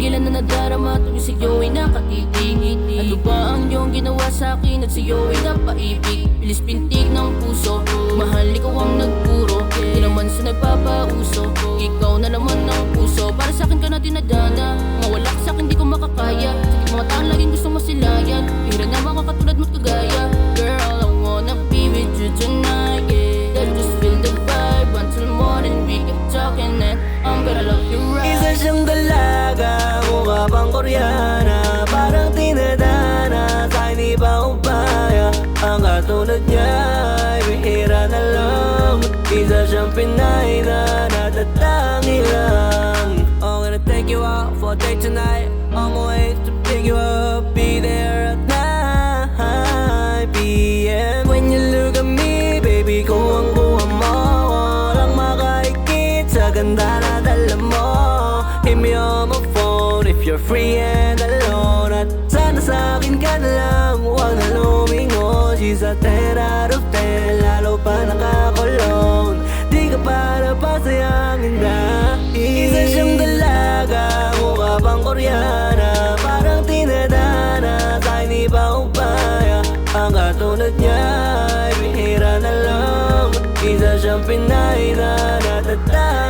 mapigilan na nadarama tuwing sa'yo ay nakatitig. Ano ba ang iyong ginawa sa'kin at sa'yo ay napaibig? Bilis pintig ng puso, mahal ikaw ang nagpuro. Di naman sa nagpapauso, ikaw na naman ang puso. Para sa'kin ka na dinadana, mawala ka sa'kin di ko makakaya. Sakit mga taon laging gusto masilayan, hira na mga katulad mo't kagaya. Girl, I wanna be with you tonight, yeah. Let's just feel the vibe until morning, we keep talking and I'm gonna love you right. Isa siyang dalaga, mukha pang Koreana, parang tinadana, sa hindi pa upaya. Ang katulad niya ay bihira na lang. Isa siyang Pinay na natatangi lang. I'm gonna take you out for a date tonight, on my way to pick you up, be there at 9 PM. When you look at me, baby, kuwang-kuha mo, walang makaikit sa ganda na dala mo. Hit me on my phone if you're free and alone. At sana sa'kin ka na lang, huwag na lumingon. She's a 10 out of 10, lalo pa nakakulong. Di ka para pasayangin na. Isa siyang dalaga, mukha pang Koreana, parang tinadana, sa hindi pa upaya. Ang katulad niya ay bihira na lang. Isa siyang Pinay na natatanda.